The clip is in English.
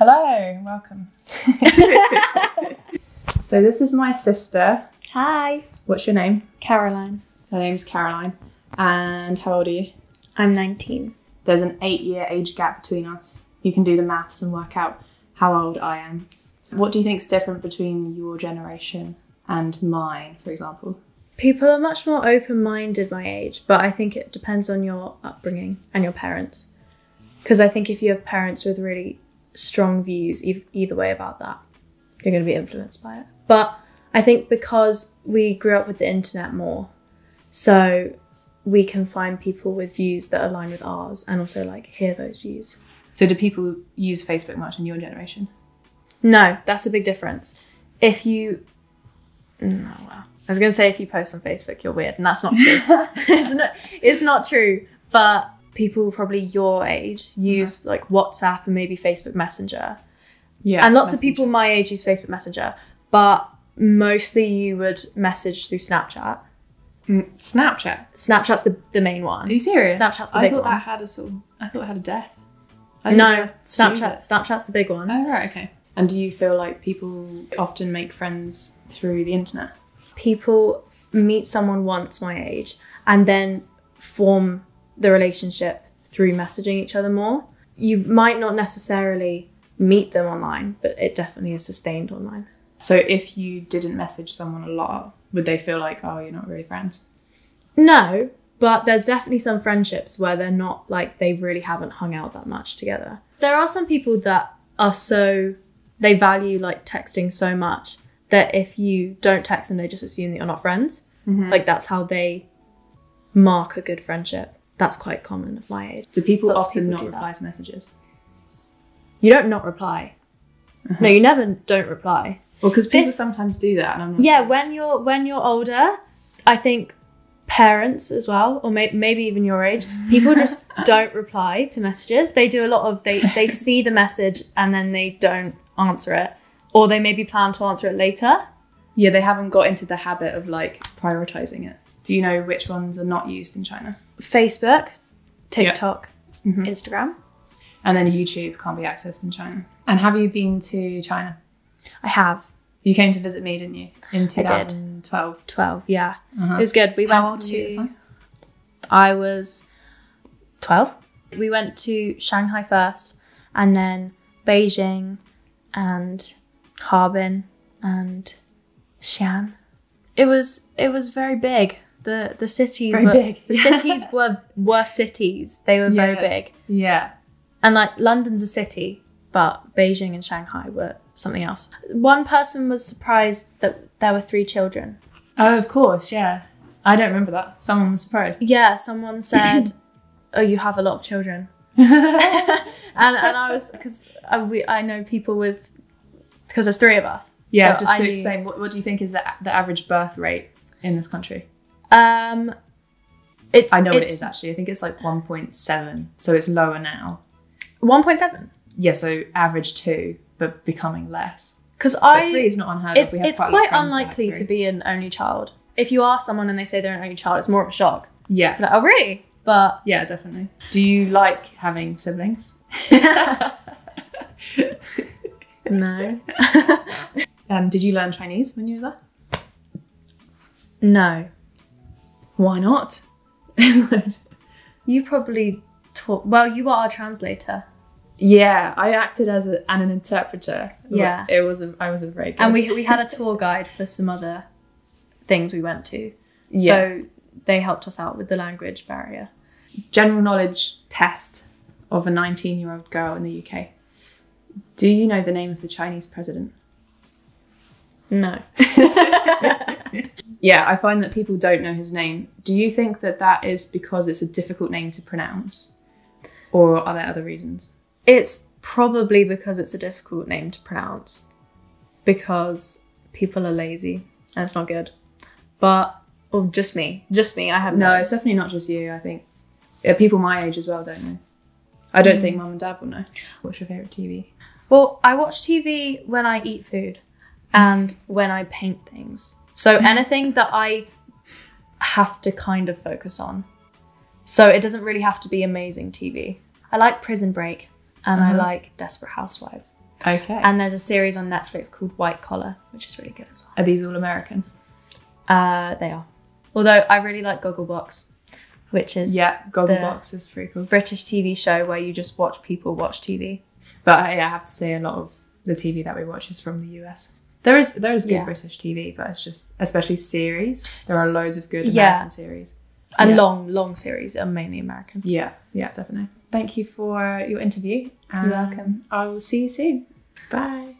Hello, welcome. So this is my sister. Hi. What's your name? Caroline. Her name's Caroline. And how old are you? I'm 19. There's an 8-year age gap between us. You can do the maths and work out how old I am. What do you think is different between your generation and mine, for example? People are much more open-minded my age, but I think it depends on your upbringing and your parents. Because I think if you have parents with really strong views either way about that, you're going to be influenced by it. But I think because we grew up with the internet more, so we can find people with views that align with ours and also like hear those views. So do people use Facebook much in your generation? No, that's a big difference. If you... No, well, I was going to say if you post on Facebook, you're weird, and that's not true. It's not true. But people probably your age use like WhatsApp and maybe Facebook Messenger. Yeah. And lots of people my age use Facebook Messenger, but mostly you would message through Snapchat. Snapchat? Snapchat's the main one. Are you serious? Snapchat's the big one. I thought it had a death. No, Snapchat's the big one. Oh, right, okay. And do you feel like people often make friends through the internet? People meet someone once my age and then form the relationship through messaging each other more. You might not necessarily meet them online, but it definitely is sustained online. So if you didn't message someone a lot, would they feel like, oh, you're not really friends? No, but there's definitely some friendships where they're not like, they really haven't hung out that much together. There are some people that are they value like texting so much that if you don't text them, they just assume that you're not friends. Mm-hmm. Like that's how they mark a good friendship. That's quite common of my age. Do people often not reply to messages? You don't not reply. Uh-huh. No, you never don't reply. Well, because people sometimes do that, and I'm not sure. when you're older, I think parents as well, or maybe even your age, people just don't reply to messages. They do a lot of they see the message and then they don't answer it, or they maybe plan to answer it later. Yeah, they haven't got into the habit of like prioritizing it. Do you know which ones are not used in China? Facebook, TikTok, Instagram. And then YouTube can't be accessed in China. And have you been to China? I have. You came to visit me, didn't you? In 2012. 12, yeah. Uh-huh. It was good. We went to... I was 12. We went to Shanghai first, and then Beijing and Harbin and Xi'an. It was very big. The cities very big. The cities were cities. They were very big. Yeah. And like London's a city, but Beijing and Shanghai were something else. One person was surprised that there were 3 children. Oh, of course, yeah. I don't remember that. Someone was surprised. Yeah, someone said, "Oh, you have a lot of children." and I was, because I know people because there's 3 of us. Yeah, so just to explain, what do you think is the average birth rate in this country? I know what it is actually. I think it's like 1.7, so it's lower now. 1.7? Yeah, so average 2, but becoming less. Because 3 is not unheard of. It's quite unlikely to be an only child. If you ask someone and they say they're an only child, it's more of a shock. Yeah. Like, oh, really? But yeah, definitely. Do you like having siblings? No. Did you learn Chinese when you were there? No. Why not? You probably taught... Well, you are our translator. Yeah, I acted as an interpreter. Yeah. I wasn't very good. And we had a tour guide for some other things we went to. Yeah. So they helped us out with the language barrier. General knowledge test of a 19-year-old girl in the UK. Do you know the name of the Chinese president? No. Yeah, I find that people don't know his name. Do you think that is because it's a difficult name to pronounce? Or are there other reasons? It's probably because it's a difficult name to pronounce. Because people are lazy and it's not good. But, or just me, I have no. It's definitely not just you, I think. People my age as well don't know. I don't think mum and dad will know. What's your favourite TV? Well, I watch TV when I eat food and when I paint things. So anything that I have to kind of focus on. So it doesn't really have to be amazing TV. I like Prison Break and I like Desperate Housewives. Okay. And there's a series on Netflix called White Collar, which is really good as well. Are these all American? They are. Although I really like Gogglebox, which is Gogglebox is pretty cool. British TV show where you just watch people watch TV. But yeah, I have to say a lot of the TV that we watch is from the US. There is good British TV, but it's just, especially series, there are loads of good American series. And long series are mainly American. Yeah, definitely. Thank you for your interview. You're welcome. I will see you soon. Bye.